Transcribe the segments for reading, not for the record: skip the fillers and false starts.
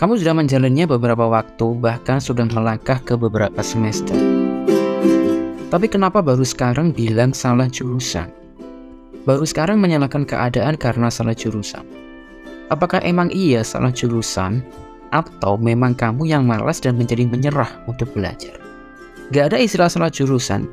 Kamu sudah menjalannya beberapa waktu, bahkan sudah melangkah ke beberapa semester. Tapi kenapa baru sekarang bilang salah jurusan? Baru sekarang menyalahkan keadaan karena salah jurusan. Apakah emang iya salah jurusan? Atau memang kamu yang malas dan menjadi menyerah untuk belajar? Gak ada istilah salah jurusan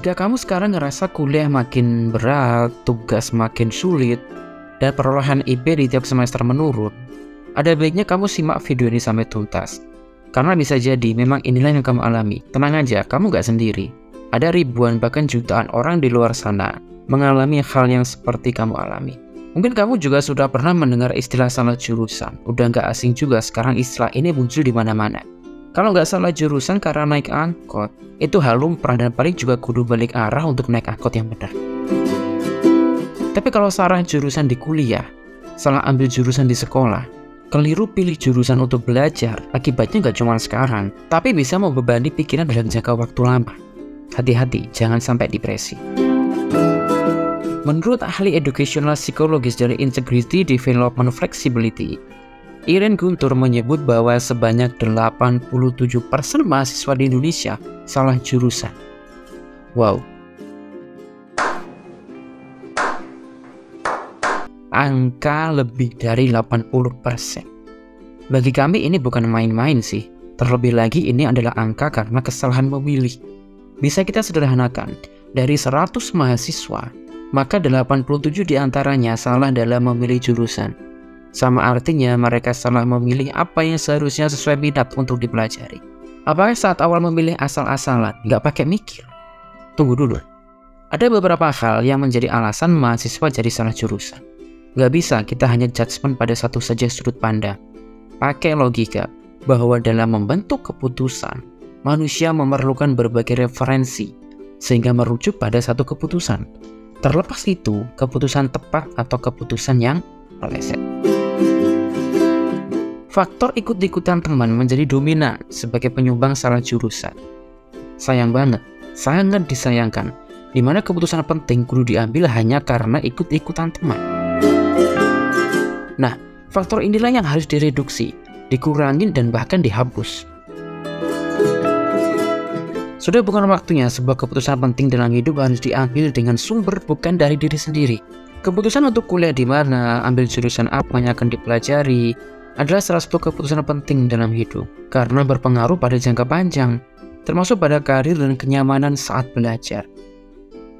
jika kamu sekarang ngerasa kuliah makin berat, tugas makin sulit, dan perolehan IP di tiap semester menurun, ada baiknya kamu simak video ini sampai tuntas. Karena bisa jadi memang inilah yang kamu alami. Tenang aja, kamu gak sendiri. Ada ribuan bahkan jutaan orang di luar sana mengalami hal yang seperti kamu alami. Mungkin kamu juga sudah pernah mendengar istilah salah jurusan. Udah gak asing juga sekarang istilah ini muncul di mana-mana. Kalau nggak salah jurusan karena naik angkot, itu hal lumrah dan paling juga kudu balik arah untuk naik angkot yang benar. Tapi kalau salah jurusan di kuliah, salah ambil jurusan di sekolah, keliru pilih jurusan untuk belajar, akibatnya nggak cuma sekarang, tapi bisa membebani pikiran dalam jangka waktu lama. Hati-hati, jangan sampai depresi. Menurut ahli educational psychologist dari Integrity Development Flexibility, Irene Guntur menyebut bahwa sebanyak 87% mahasiswa di Indonesia salah jurusan. Wow. Angka lebih dari 80%. Bagi kami ini bukan main-main sih. Terlebih lagi ini adalah angka karena kesalahan memilih. Bisa kita sederhanakan, dari 100 mahasiswa, maka 87 diantaranya salah dalam memilih jurusan. Sama artinya mereka salah memilih apa yang seharusnya sesuai minat untuk dipelajari. Apakah saat awal memilih asal-asalan, nggak pakai mikir? Tunggu dulu. Ada beberapa hal yang menjadi alasan mahasiswa jadi salah jurusan. Nggak bisa kita hanya judgement pada satu saja sudut pandang. Pakai logika bahwa dalam membentuk keputusan, manusia memerlukan berbagai referensi sehingga merujuk pada satu keputusan. Terlepas itu, keputusan tepat atau keputusan yang meleset. Faktor ikut-ikutan teman menjadi dominan sebagai penyumbang salah jurusan. Sayang banget, sangat disayangkan, di mana keputusan penting kudu diambil hanya karena ikut-ikutan teman. Nah, faktor inilah yang harus direduksi, dikurangin dan bahkan dihapus. Sudah bukan waktunya sebuah keputusan penting dalam hidup harus diambil dengan sumber bukan dari diri sendiri. Keputusan untuk kuliah di mana, ambil jurusan apa yang akan dipelajari, adalah salah satu keputusan penting dalam hidup karena berpengaruh pada jangka panjang, termasuk pada karir dan kenyamanan saat belajar.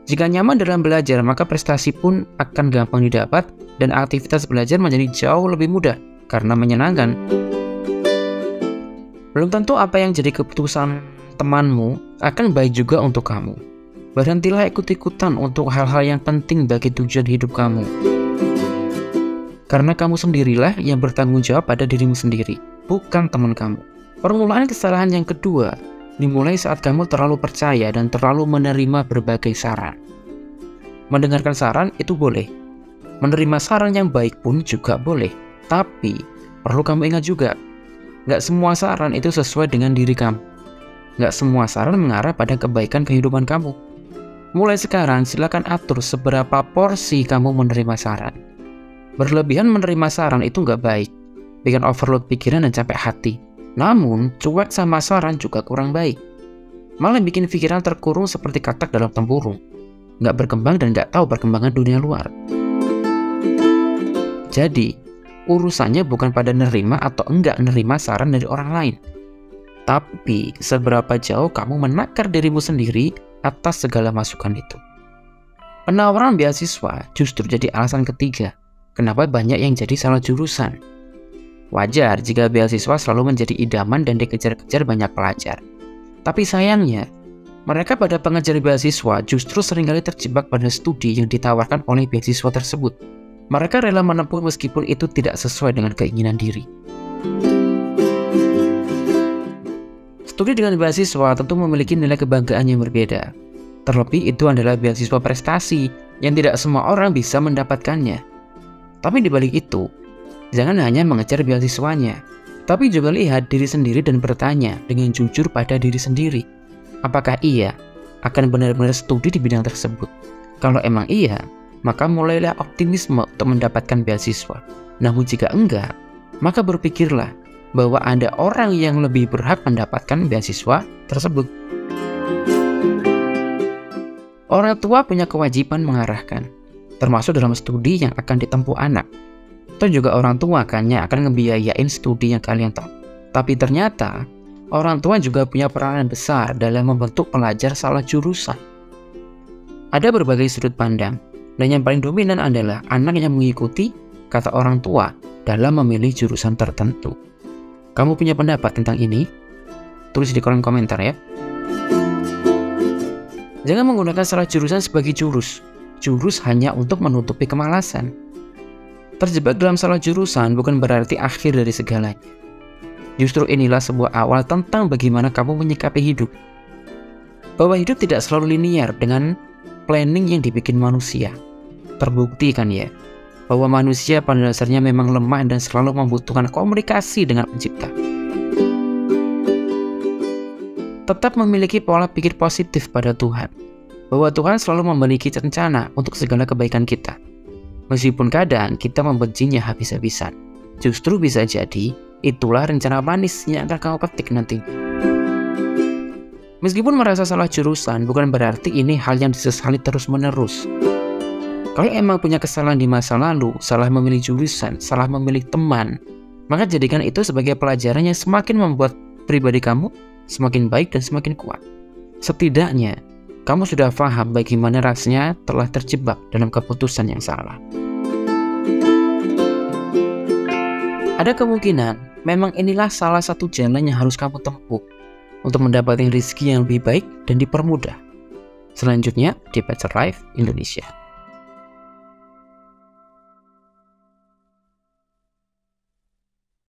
Jika nyaman dalam belajar, maka prestasi pun akan gampang didapat dan aktivitas belajar menjadi jauh lebih mudah karena menyenangkan. Belum tentu apa yang jadi keputusan temanmu akan baik juga untuk kamu. Berhentilah ikut-ikutan untuk hal-hal yang penting bagi tujuan hidup kamu. Karena kamu sendirilah yang bertanggung jawab pada dirimu sendiri, bukan teman kamu. Permulaan kesalahan yang kedua dimulai saat kamu terlalu percaya dan terlalu menerima berbagai saran. Mendengarkan saran itu boleh. Menerima saran yang baik pun juga boleh. Tapi, perlu kamu ingat juga, nggak semua saran itu sesuai dengan diri kamu. Nggak semua saran mengarah pada kebaikan kehidupan kamu. Mulai sekarang, silakan atur seberapa porsi kamu menerima saran. Berlebihan menerima saran itu nggak baik, bikin overload pikiran dan capek hati. Namun, cuek sama saran juga kurang baik. Malah bikin pikiran terkurung seperti katak dalam tempurung. Nggak berkembang dan nggak tahu perkembangan dunia luar. Jadi, urusannya bukan pada nerima atau enggak nerima saran dari orang lain. Tapi, seberapa jauh kamu menakar dirimu sendiri atas segala masukan itu. Penawaran beasiswa justru jadi alasan ketiga kenapa banyak yang jadi salah jurusan. Wajar jika beasiswa selalu menjadi idaman dan dikejar-kejar banyak pelajar. Tapi sayangnya, mereka pada pengejar beasiswa justru seringkali terjebak pada studi yang ditawarkan oleh beasiswa tersebut. Mereka rela menempuh meskipun itu tidak sesuai dengan keinginan diri. Studi dengan beasiswa tentu memiliki nilai kebanggaan yang berbeda. Terlebih itu adalah beasiswa prestasi yang tidak semua orang bisa mendapatkannya. Tapi di balik itu, jangan hanya mengejar beasiswanya, tapi juga lihat diri sendiri dan bertanya dengan jujur pada diri sendiri. Apakah iya akan benar-benar studi di bidang tersebut? Kalau emang iya, maka mulailah optimisme untuk mendapatkan beasiswa. Namun jika enggak, maka berpikirlah bahwa ada orang yang lebih berhak mendapatkan beasiswa tersebut. Orang tua punya kewajiban mengarahkan, termasuk dalam studi yang akan ditempuh anak. Atau juga orang tua kan yang akan ngebiayain studi yang kalian tahu. Tapi ternyata, orang tua juga punya peranan besar dalam membentuk pelajar salah jurusan. Ada berbagai sudut pandang, dan yang paling dominan adalah anak yang mengikuti kata orang tua dalam memilih jurusan tertentu. Kamu punya pendapat tentang ini? Tulis di kolom komentar ya. Jangan menggunakan salah jurusan sebagai jurus. Jurus hanya untuk menutupi kemalasan. Terjebak dalam salah jurusan bukan berarti akhir dari segalanya. Justru inilah sebuah awal tentang bagaimana kamu menyikapi hidup. Bahwa hidup tidak selalu linear dengan planning yang dibikin manusia. Terbukti kan ya, bahwa manusia pada dasarnya memang lemah dan selalu membutuhkan komunikasi dengan pencipta. Tetap memiliki pola pikir positif pada Tuhan, bahwa Tuhan selalu memiliki rencana untuk segala kebaikan kita. Meskipun kadang kita membencinya habis-habisan, justru bisa jadi itulah rencana manis yang akan kamu petik nanti. Meskipun merasa salah jurusan, bukan berarti ini hal yang disesali terus-menerus. Kalau emang punya kesalahan di masa lalu, salah memilih jurusan, salah memilih teman, maka jadikan itu sebagai pelajaran yang semakin membuat pribadi kamu semakin baik dan semakin kuat. Setidaknya, kamu sudah paham bagaimana rasanya telah terjebak dalam keputusan yang salah. Ada kemungkinan memang inilah salah satu jalan yang harus kamu tempuh untuk mendapatkan rezeki yang lebih baik dan dipermudah. Selanjutnya di Better Life Indonesia.